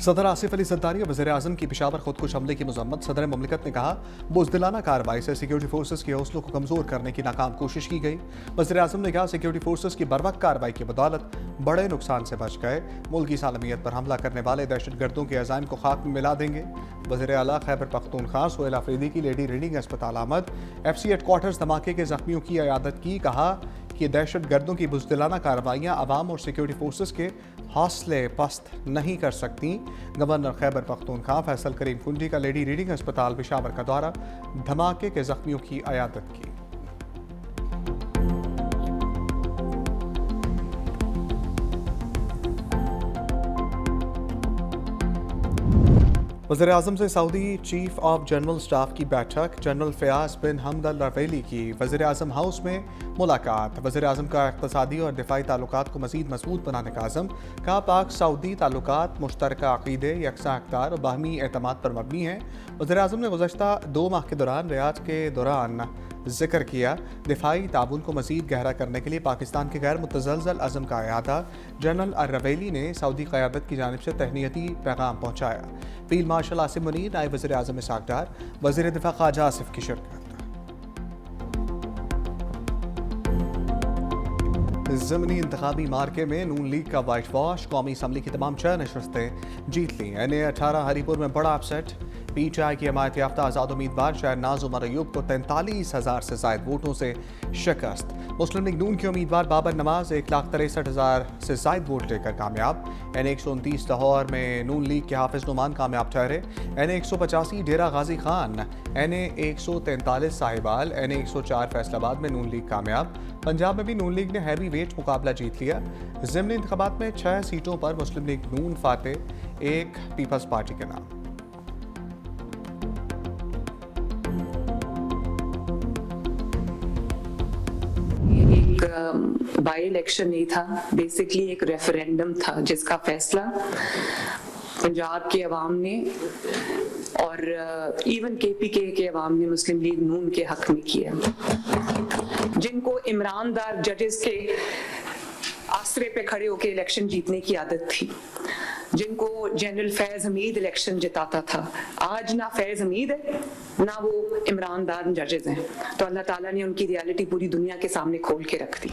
सदर आसिफ अली जरदारी और वज़ीर आज़म की पेशावर खुदकुश हमले की मजम्मत। सदर मुमलिकत ने कहा, बुज़दिलाना कार्रवाई से सिक्योरिटी फोर्सेस के हौसलों को कमज़ोर करने की नाकाम कोशिश की गई। वज़ीर आज़म ने कहा, सिक्योरिटी फोर्सेस की बरवक्त कार्रवाई की बदौलत बड़े नुकसान से बच गए। मुल्क की सालमियत पर हमला करने वाले दहशतगर्दों के अज़ाइम को खाक में मिला देंगे। वज़ीर आला खैबर पख्तूनख्वा सोहेल अफरीदी की लेडी रीडिंग अस्पताल आमद। FC हेडक्वार्टर्स धमाके के जख्मियों की इयादत की। कहा कि दहशतगर्दों की बुज़दिलाना कार्रवाइयाँ अवाम और सिक्योरिटी फोर्सेस के हौसले पस्त नहीं कर सकती। गवर्नर खैबर पख्तूनख्वा फैसल करीम कुंजी का लेडी रीडिंग अस्पताल पेशावर का दौरा, धमाके के जख्मियों की इयादत की। वज़ीर आज़म से Saudi chief of general staff की बैठक। जनरल फ़याज़ बिन हमद अल रवेली की वज़ीर आज़म हाउस में मुलाकात। वज़ीर आज़म का इक़्तिसादी और दिफ़ाई ताल्लुकात को मज़ीद मज़बूत बनाने का अज़म। कहा, पाक सऊदी ताल्लुकात मुश्तरका अक़ीदे, यकसा इक़्तिदार और बाहमी एतमाद पर मबनी है। वज़ीर आज़म ने गुज़श्ता 2 माह के दौरान रियाद के दौरान जिक्र किया, दिफाई ताउन को मज़ीद गहरा करने के लिए पाकिस्तान के गैर मुतज़लज़ल अज़म का अयादा। जनरल अल-रवेली ने सऊदी क़यादत की जानिब से तहनीती पैगाम पहुँचाया। फील्ड मार्शल आसिम मुनीर, नायब वज़ीर आज़म इसहाक़ डार, वज़ीर दिफ़ा ख्वाजा आसिफ की शिरकत। ज़मनी इंतखाबी मार्के में नून लीग का वाइट वॉश। कौमी असम्बली की तमाम 6 नशस्तें जीत ली। NA-18 हरीपुर में बड़ा अपसेट। PTI की हमायत याफ्ता आज़ाद उम्मीदवार शहनाज उमर अयूब को 43,000 से ज़ायद वोटों से शिकस्त। मुस्लिम लीग नून के उम्मीदवार बाबर नवाज 1,63,000 से ज़ायद वोट लेकर कामयाब। NA-129 लाहौर में नून लीग के हाफिज नुमान कामयाब ठहरे। NA-185 डेरा गाजी खान, NA-143 साहिबाल, NA-104 फैसलाबाद में नून लीग कामयाब। पंजाब में भी नून लीग ने हैवी वेट मुकाबला जीत लिया। ज़िमनी इंतखाबात में 6 सीटों पर मुस्लिम लीग नून फाते, 1 पीपल्स पार्टी के नाम। बाई इलेक्शन नहीं था, बेसिकली एक रेफरेंडम था जिसका फैसला पंजाब के अवाम ने और इवन KPK के अवाम ने मुस्लिम लीग नून के हक में किया। जिनको इमरानदार जजेस के आसरे पे खड़े होकर इलेक्शन जीतने की आदत थी, जिनको जनरल फैज हमीद इलेक्शन जिताता था, आज ना फैज हमीद है ना वो इमरानदार जजेस हैं। तो अल्लाह ताला ने उनकी रियलिटी पूरी दुनिया के सामने खोल के रख दी।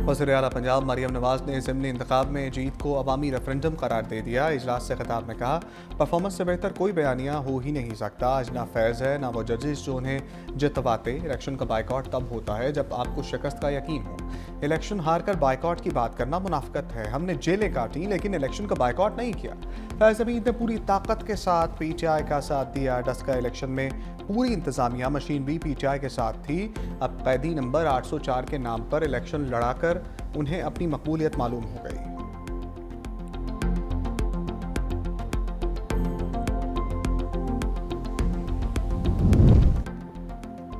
वज़ीर आला पंजाब मरियम नवाज ने ज़िमनी इंतखाब में जीत को अवामी रेफरेंडम करार दे दिया। इजलास से खिताब में कहा, परफॉर्मेंस से बेहतर कोई बयानिया हो ही नहीं सकता। आज ना फैज़ है ना वो जजेस जो उन्हें जितवाते। इलेक्शन का बाइकआउट तब होता है जब आपको शिकस्त का यकीन हो। इलेक्शन हार कर बाइकआउट की बात करना मुनाफिकत है। हमने जेलें काटी लेकिन इलेक्शन का बाइकआउट नहीं किया। फैज़ हमीद ने पूरी ताकत के साथ PTI का साथ दिया। डस्का इलेक्शन में पूरी इंतजामिया मशीन भी PTI के साथ थी। अब कैदी नंबर 804 के नाम पर इलेक्शन लड़ाकर उन्हें अपनी मकबूलियत मालूम हो गई।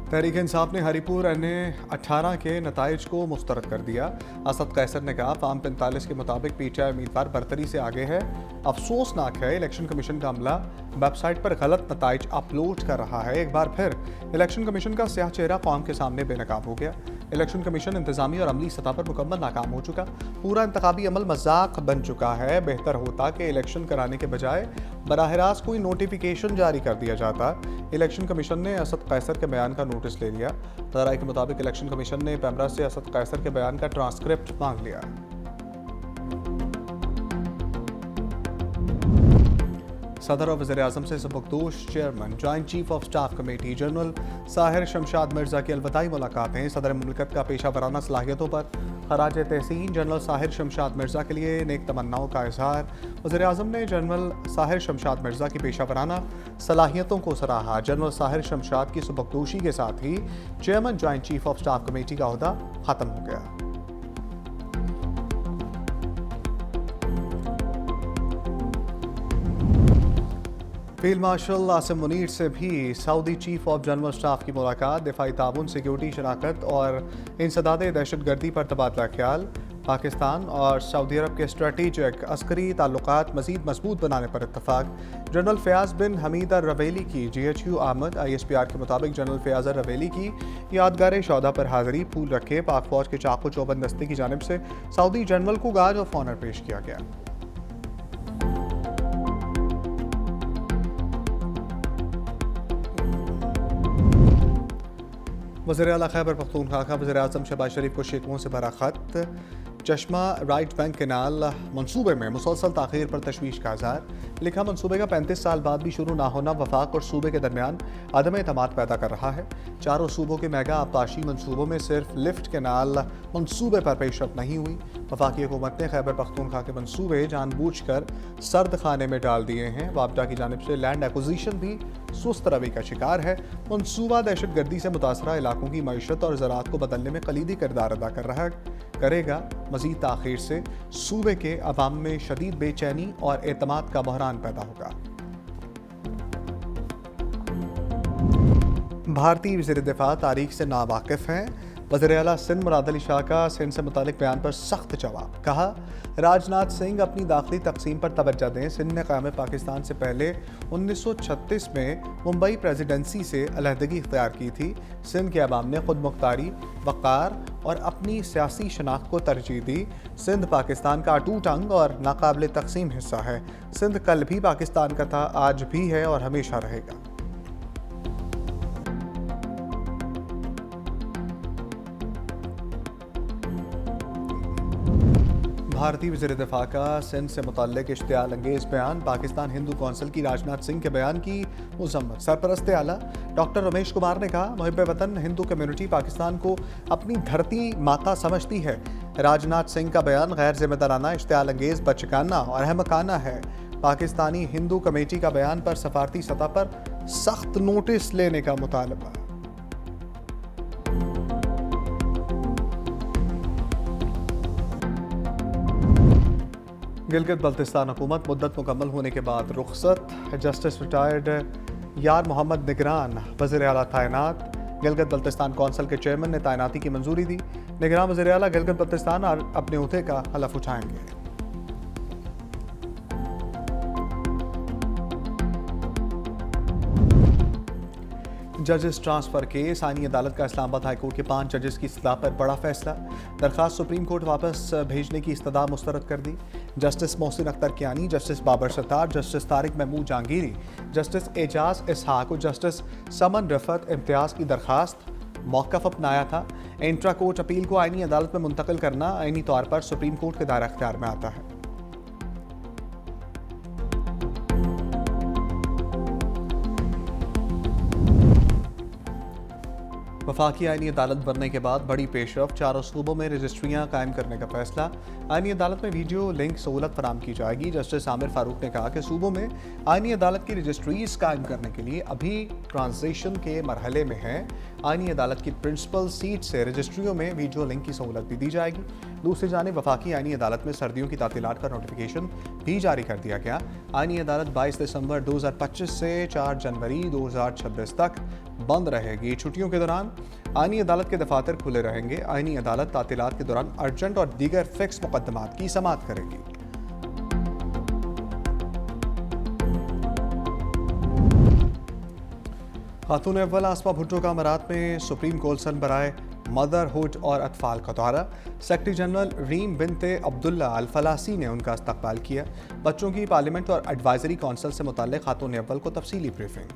तहरीक इंसाफ ने हरीपुर NA-18 के नताइज को मुस्तरद कर दिया। असद कैसर ने कहा, फार्म 45 के मुताबिक PTI उम्मीदवार बरतरी से आगे है। अफसोसनाक है, इलेक्शन कमीशन का अमला वेबसाइट पर गलत नताइज अपलोड कर रहा है। एक बार फिर इलेक्शन कमीशन का स्याह चेहरा कौम के सामने बेनकाब हो गया। इलेक्शन कमीशन इंतजामी और अमली सतह पर मुकम्मल नाकाम हो चुका। पूरा इंतखाबी अमल मजाक बन चुका है। बेहतर होता कि इलेक्शन कराने के बजाय बराह रास्त कोई नोटिफिकेशन जारी कर दिया जाता। इलेक्शन कमीशन ने असद कैसर के बयान का नोटिस ले लिया। राय के मुताबिक इलेक्शन कमीशन ने पैमरा से असद कैसर के बयान का ट्रांसक्रिप्ट मांग लिया। सदर और वज़ीर आज़म से सबकदोश chairman joint chief of staff committee general Sahir Shamshad Mirza की अलविदाई मुलाकातें। सदर मुमलिकत का पेशा वराना सलाहियतों पर खराज तहसीन जनरल साहिर शमशाद मिर्ज़ा के लिए नेक तमन्नाओं का इजहार। वज़ीर आज़म ने जनरल साहिर शमशाद मिर्ज़ा की पेशा वराना सलाहियतों को सराहा। जनरल साहिर शमशाद की सबकदोशी के साथ ही chairman joint chief of staff committee का ओहदा ख़त्म हो गया। फील्ड मार्शल आसिम मुनीर से भी Saudi chief of general staff की मुलाकात। दिफाई ताउन, सिक्योरिटी, शराकत और इंसदाद दहशतगर्दी पर तबादला ख्याल। पाकिस्तान और सऊदी अरब के स्ट्रेटेजिक अस्करी ताल्लुकात मज़ीद मजबूत बनाने पर इत्तफाक। जनरल फ़याज़ बिन हमीद अल रवेली की GHU आमद। ISPR के मुताबिक जनरल फ़याज़ अल रवेली की यादगार शौदा पर हाज़री। फूल रखे पाक फ़ौज के चाकू चौबंद दस्ते की जानिब से सऊदी जनरल को गार्ड ऑफ ऑनर पेश किया गया। वज़ीर आला खैबर पख्तूनख्वा का वज़ीर आज़म शहबाज शरीफ को शिकवों से भरा खत। चश्मा राइट बैंक कैनाल मंसूबे में मुसलसल ताख़ीर पर तशवीश का इज़हार। लिखा, मंसूबे का 35 साल बाद भी शुरू ना होना वफाक और सूबे के दरमियान अदम एतमाद पैदा कर रहा है। चारों सूबों के मेगा आबपाशी मंसूबों में सिर्फ लिफ्ट कैनाल मंसूबे पर पेशरफ नहीं हुई। वफाकी हुकूमत ने खैबर पख्तूनख्वा के मंसूबे जानबूझकर सर्द खाने में डाल दिए हैं। वापडा की जानिब से लैंड एक्विजिशन भी सुस्त रवि का शिकार है। मंसूबा दहशत गर्दी से मुतासरा इलाकों की मईशत और ज़राअत को बदलने में कलीदी किरदार अदा करेगा। मज़ीद ताख़ीर से सूबे के अवाम में शदीद बेचैनी और एतमाद का बहरान पैदा होगा। भारतीय वज़ीर दिफ़ा तारीख से नावाकिफ़ हैं। वज़ीर आला सिंध मुराद अली शाह का सिंध से मुतालिक बयान पर सख्त जवाब। कहा, राजनाथ सिंह अपनी दाखिली तकसीम पर तवज्जो दें। सिंध ने क़याम पाकिस्तान से पहले 1936 में मुंबई प्रेसिडेंसी से अलहदगी इख्तियार की थी। सिंध के अवाम ने खुद मुख्तारी, वक़ार और अपनी सियासी शनाख्त को तरजीह दी। सिंध पाकिस्तान का अटूट अंग और नाकाबिल तकसीम हिस्सा है। सिंध कल भी पाकिस्तान का था, आज भी है और हमेशा रहेगा। भारतीय वज़ीर दिफ़ा का सिंध से मुतल्लिक़ इश्तियाल अंगेज़ बयान। पाकिस्तान हिंदू कौंसिल की राजनाथ सिंह के बयान की मुज़म्मत। सरपरस्त आला डॉक्टर रमेश कुमार ने कहा, मुहिब्बे वतन हिंदू कम्युनिटी पाकिस्तान को अपनी धरती माता समझती है। राजनाथ सिंह का बयान गैर जिम्मेदाराना, इश्तियाल अंगेज़, बचकाना और अहमकाना है। पाकिस्तानी हिंदू कमेटी का बयान पर सफारती सतह पर सख्त नोटिस लेने का मुतालबा। गिलगित बल्तिस्तान हुकूमत मुद्दत मुकम्मल होने के बाद रुखसत। जस्टिस रिटायर्ड यार मोहम्मद निगरान वज़ीर आला तैनात। गिलगित बल्तिस्तान कौंसिल के चेयरमैन ने तैनाती की मंजूरी दी। निगरान वज़ीर आला गिलगित बल्तिस्तान अपने ओहदे का हलफ उठाएंगे। जजेस ट्रांसफर केस। आईनी अदालत का इस्लामाबाद हाई कोर्ट के 5 जजेस की इस्तदा पर बड़ा फैसला। दरखास्त सुप्रीम कोर्ट वापस भेजने की इस्तदा मुस्तरद कर दी। Justice Mohsin Akhtar Kayani, justice Babar Sattar, justice Tariq Mahmood Jahangiri, justice Ejaz Ishaq और जस्टिस समन रफत इम्तियाज की दरखास्त मौक़िफ़ अपनाया था। इंट्रा कोर्ट अपील को आईनी अदालत में मुंतकिल करना आईनी तौर पर सुप्रीम कोर्ट के दायरा अख्तियार में आता है। वफाकी आईनी अदालत बनने के बाद बड़ी पेशरफ। चारों सूबों में रजिस्ट्रियाँ कायम करने का फैसला। आईनी अदालत में वीडियो लिंक सहूलत फराम की जाएगी। जस्टिस आमिर फारूक ने कहा कि सूबों में आईनी अदालत की रजिस्ट्रीज कायम करने के लिए अभी ट्रांजिशन के मरहले में है। आईनी अदालत की प्रिंसिपल सीट से रजिस्ट्रियों में वीडियो लिंक की सहूलत भी दी जाएगी। दूसरी जानिब वफाकी आईनी अदालत में सर्दियों की तातीलात का नोटिफिकेशन भी जारी कर दिया गया। आईनी अदालत 22 दिसंबर 2025 से 4 जनवरी 2026 तक बंद रहेगी। छुट्टियों के दौरान आईनी अदालत के दफातर खुले रहेंगे। आईनी अदालत तातीलात के दौरान अर्जेंट और दीगर फिक्स मुकदमात की समाअत करेगी। खातून अव्वल आसमा भुट्टो का अमारात में सुप्रीम कौंसिल बराए मदरहुड और अतफाल का दौरा। सेक्रेटरी जनरल रीम बिनते अब्दुल्ला अल फलासी ने उनका इस्तकबाल किया। बच्चों की पार्लियामेंट और एडवाइजरी कौंसिल से मुताल्लिक़ खातून अव्वल को तफसीली ब्रीफिंग।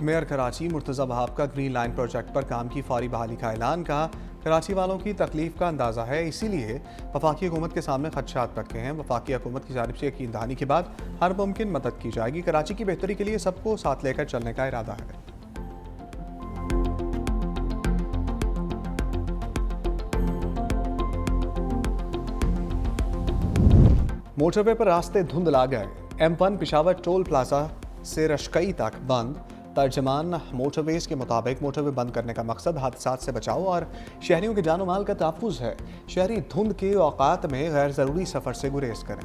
मेयर कराची मुर्तज़ा वहाब का ग्रीन लाइन प्रोजेक्ट पर काम की फौरी बहाली का ऐलान। कहा, कराची वालों की तकलीफ का अंदाज़ा है, इसीलिए वफाकी हुकूमत के सामने खदशात रखे हैं। वफाकी हुकूमत की जानिब से यकीन दहानी के बाद हर मुमकिन मदद की जाएगी। कराची की बेहतरी के लिए सबको साथ लेकर चलने का इरादा है। मोटरवे पर रास्ते धुंधला गए। M1 पिशावर टोल प्लाजा से रशकई तक बंद। तर्जमान मोटरवेज के मुताबिक मोटरवे बंद करने का मकसद हादसात से बचाव और शहरियों के जानो माल का तहफ़्फ़ुज़ है। शहरी धुंध के औकात में गैर ज़रूरी सफ़र से गुरेज करें।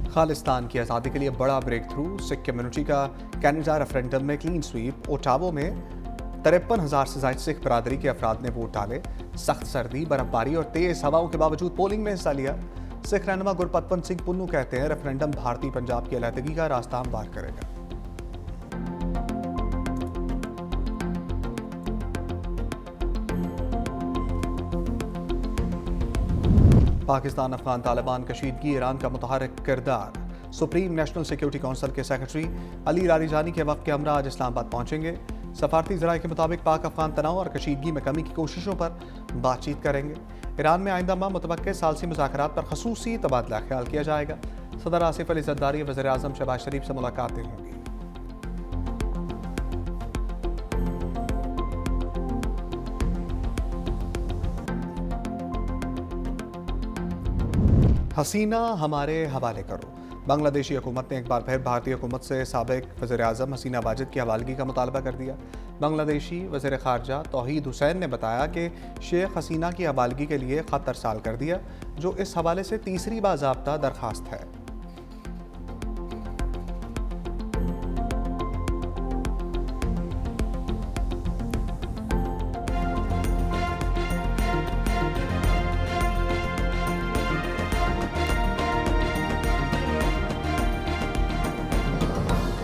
खालिस्तान की आज़ादी के लिए बड़ा ब्रेक थ्रू। सिख कम्युनिटी का कनाडा रेफरेंडम में क्लीन स्वीप। ओटावो में 53,000 से ज़ायद सिख बरादरी के अफराद ने वोट डाले। सख्त सर्दी, बर्फबारी और तेज़ हवाओं के बावजूद पोलिंग में हिस्सा लिया। सिख रहनुमा गुरपतवंत सिंह पुन्नू कहते हैं, रेफरेंडम भारतीय पंजाब की अलहदगी का रास्ता हमवार करेगा। पाकिस्तान अफगान तालिबान कशीदगी ईरान का मुतहर्रिक किरदार। सुप्रीम नेशनल सिक्योरिटी काउंसिल के सेक्रेटरी अली लारीजानी के वक्त के हमरा आज इस्लामाबाद पहुंचेंगे। सफारती ज़राए के मुताबिक पाक अफगान तनाव और कशीदगी में कमी की कोशिशों पर बातचीत करेंगे। ईरान में आइंदा माह मुतवक्के सालसी मुज़ाकरात पर खसूसी तबादला ख्याल किया जाएगा। सदर आसिफ अली ज़रदारी वज़ीर आज़म शहबाज शरीफ से मुलाकातें होंगी। हसीना हमारे हवाले करो। बांग्लादेशी हुकूमत ने एक बार फिर भारतीय हुकूमत से साबिक वज़ीर आज़म हसीना वाजिद की हवालगी का मुतालबा कर दिया। बांग्लादेशी वज़ीर ख़ारजा तौहीद हुसैन ने बताया कि शेख हसीना की हवालगी के लिए ख़त अरसाल कर दिया, जो इस हवाले से तीसरी बाज़ाब्ता दरख्वास्त है।